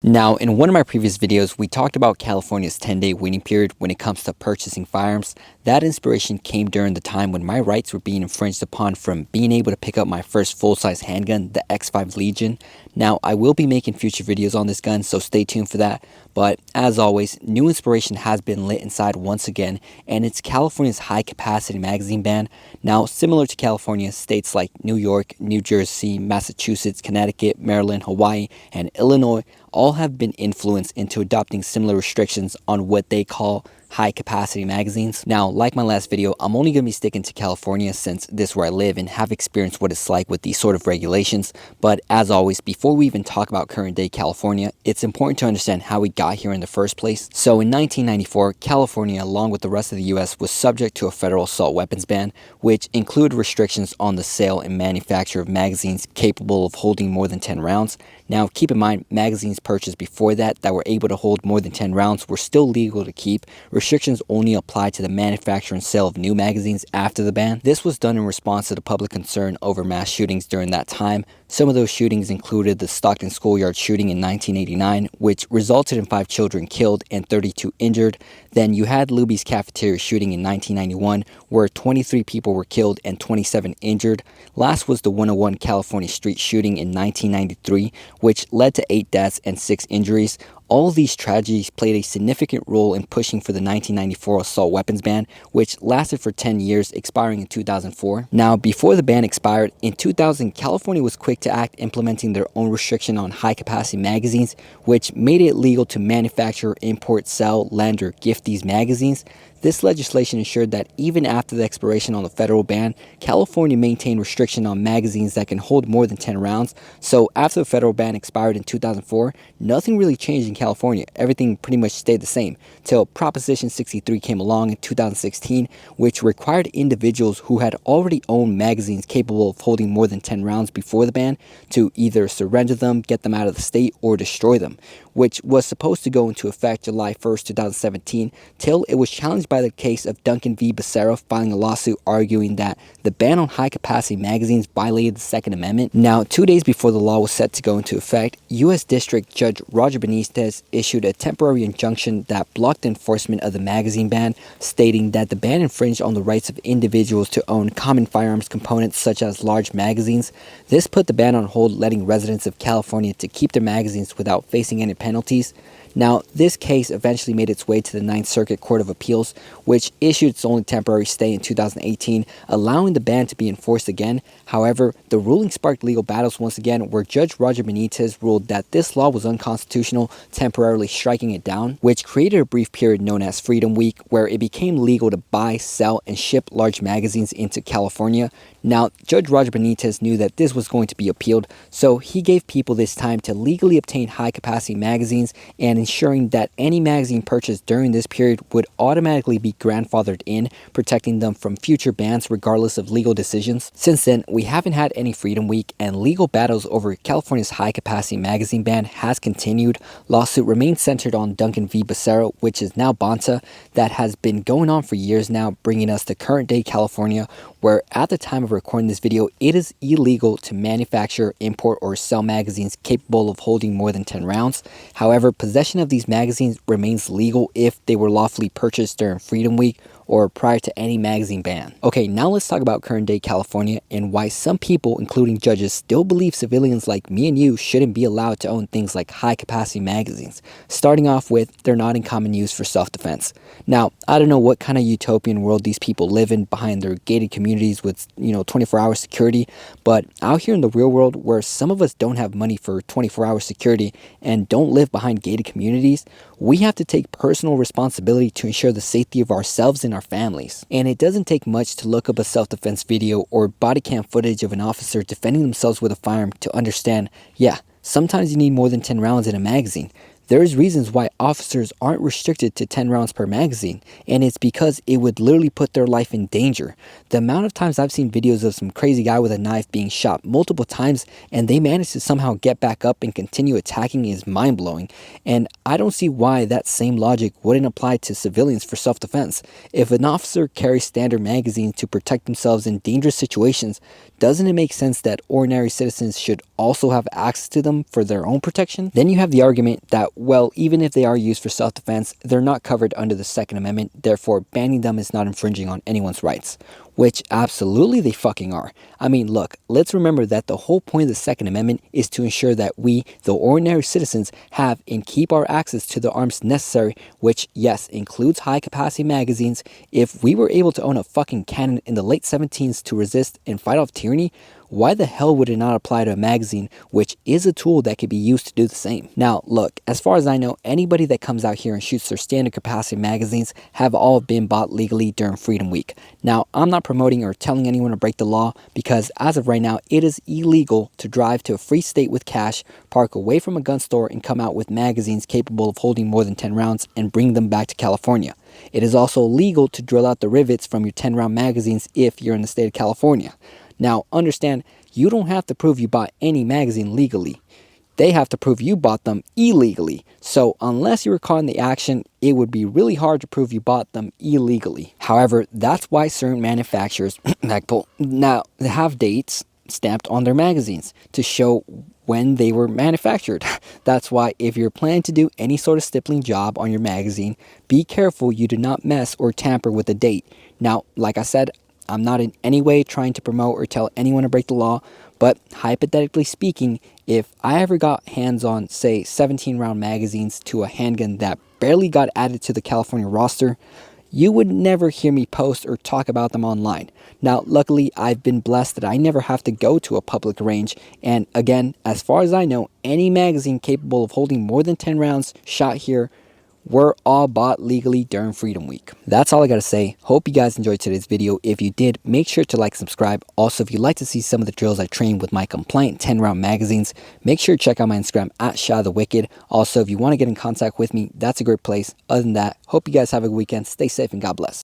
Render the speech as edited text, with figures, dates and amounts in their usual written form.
Now, in one of my previous videos, we talked about California's 10-day waiting period when it comes to purchasing firearms. That inspiration came during the time when my rights were being infringed upon from being able to pick up my first full-size handgun, the X5 Legion. Now, I will be making future videos on this gun, so stay tuned for that. But as always, new inspiration has been lit inside once again, and it's California's high-capacity magazine ban. Now, similar to California, states like New York, New Jersey, Massachusetts, Connecticut, Maryland, Hawaii, and Illinois all have been influenced into adopting similar restrictions on what they call high capacity magazines. Now, like my last video, I'm only going to be sticking to California since this is where I live and have experienced what it's like with these sort of regulations. But as always, before we even talk about current day California, it's important to understand how we got here in the first place. So in 1994, California, along with the rest of the US, was subject to a federal assault weapons ban, which included restrictions on the sale and manufacture of magazines capable of holding more than 10 rounds. Now, keep in mind, magazines purchased before that were able to hold more than 10 rounds were still legal to keep. Restrictions only apply to the manufacture and sale of new magazines after the ban. This was done in response to the public concern over mass shootings during that time. Some of those shootings included the Stockton schoolyard shooting in 1989, which resulted in 5 children killed and 32 injured. Then you had Luby's cafeteria shooting in 1991, where 23 people were killed and 27 injured. Last was the 101 California street shooting in 1993, which led to 8 deaths and 6 injuries. All of these tragedies played a significant role in pushing for the 1994 assault weapons ban, which lasted for 10 years, expiring in 2004. Now, before the ban expired, in 2000, California was quick to act, implementing their own restriction on high-capacity magazines, which made it legal to manufacture, import, sell, lend, or gift these magazines. This legislation ensured that even after the expiration on the federal ban, California maintained restriction on magazines that can hold more than 10 rounds. So after the federal ban expired in 2004, nothing really changed in California. Everything pretty much stayed the same till Proposition 63 came along in 2016, which required individuals who had already owned magazines capable of holding more than 10 rounds before the ban to either surrender them, get them out of the state, or destroy them, which was supposed to go into effect July 1st, 2017, till it was challenged by the case of Duncan v. Becerra filing a lawsuit arguing that the ban on high-capacity magazines violated the Second Amendment. Now, 2 days before the law was set to go into effect, U.S. District Judge Roger Benitez issued a temporary injunction that blocked enforcement of the magazine ban, stating that the ban infringed on the rights of individuals to own common firearms components such as large magazines. This put the ban on hold, letting residents of California to keep their magazines without facing any penalties. Now, this case eventually made its way to the Ninth Circuit Court of Appeals, which issued its only temporary stay in 2018, allowing the ban to be enforced again. However, the ruling sparked legal battles once again, where Judge Roger Benitez ruled that this law was unconstitutional, temporarily striking it down, which created a brief period known as Freedom Week, where it became legal to buy, sell, and ship large magazines into California. Now, Judge Roger Benitez knew that this was going to be appealed, so he gave people this time to legally obtain high-capacity magazines, and ensuring that any magazine purchased during this period would automatically be grandfathered in, protecting them from future bans regardless of legal decisions. Since then, we haven't had any Freedom Week, and legal battles over California's high-capacity magazine ban has continued. Lawsuit remains centered on Duncan v. Becerra, which is now Bonta, that has been going on for years now, bringing us to current-day California, where at the time of recording this video, it is illegal to manufacture, import, or sell magazines capable of holding more than 10 rounds. However, possession of these magazines remains legal if they were lawfully purchased during Freedom Week or prior to any magazine ban. Okay, now let's talk about current day California and why some people, including judges, still believe civilians like me and you shouldn't be allowed to own things like high-capacity magazines. Starting off with, they're not in common use for self-defense. Now, I don't know what kind of utopian world these people live in behind their gated communities with, 24-hour security, but out here in the real world, where some of us don't have money for 24-hour security and don't live behind gated communities, we have to take personal responsibility to ensure the safety of ourselves and our families. And it doesn't take much to look up a self-defense video or body cam footage of an officer defending themselves with a firearm to understand, yeah, sometimes you need more than 10 rounds in a magazine. There's reasons why officers aren't restricted to 10 rounds per magazine, and it's because it would literally put their life in danger. The amount of times I've seen videos of some crazy guy with a knife being shot multiple times and they manage to somehow get back up and continue attacking is mind-blowing. And I don't see why that same logic wouldn't apply to civilians for self-defense. If an officer carries standard magazines to protect themselves in dangerous situations, doesn't it make sense that ordinary citizens should also have access to them for their own protection? Then you have the argument that, well, even if they are used for self-defense, they're not covered under the Second Amendment, therefore banning them is not infringing on anyone's rights. Which absolutely they fucking are. I mean, look, let's remember that the whole point of the Second Amendment is to ensure that we, the ordinary citizens, have and keep our access to the arms necessary, which, yes, includes high-capacity magazines. If we were able to own a fucking cannon in the late 17s to resist and fight off tyranny, why the hell would it not apply to a magazine, which is a tool that could be used to do the same? Now, look, as far as I know, anybody that comes out here and shoots their standard capacity magazines have all been bought legally during Freedom Week. Now, I'm not promoting or telling anyone to break the law because as of right now, it is illegal to drive to a free state with cash, park away from a gun store, and come out with magazines capable of holding more than 10 rounds and bring them back to California. It is also legal to drill out the rivets from your 10-round magazines if you're in the state of California. Now, understand, you don't have to prove you bought any magazine legally. They have to prove you bought them illegally. So unless you were caught in the action, it would be really hard to prove you bought them illegally. However, that's why certain manufacturers now have dates stamped on their magazines to show when they were manufactured. That's why if you're planning to do any sort of stippling job on your magazine, be careful you do not mess or tamper with the date. Now, like I said, I'm not in any way trying to promote or tell anyone to break the law, but hypothetically speaking, if I ever got hands on, say, 17-round magazines to a handgun that barely got added to the California roster, you would never hear me post or talk about them online. Now, luckily, I've been blessed that I never have to go to a public range, and again, as far as I know, any magazine capable of holding more than 10 rounds shot here were all bought legally during Freedom Week. That's all I gotta say. Hope you guys enjoyed today's video. If you did, make sure to like, subscribe. Also, if you'd like to see some of the drills I train with my compliant 10-round magazines, make sure to check out my Instagram at Shadow the Wicked. Also, if you want to get in contact with me, that's a great place. Other than that, hope you guys have a good weekend. Stay safe and God bless.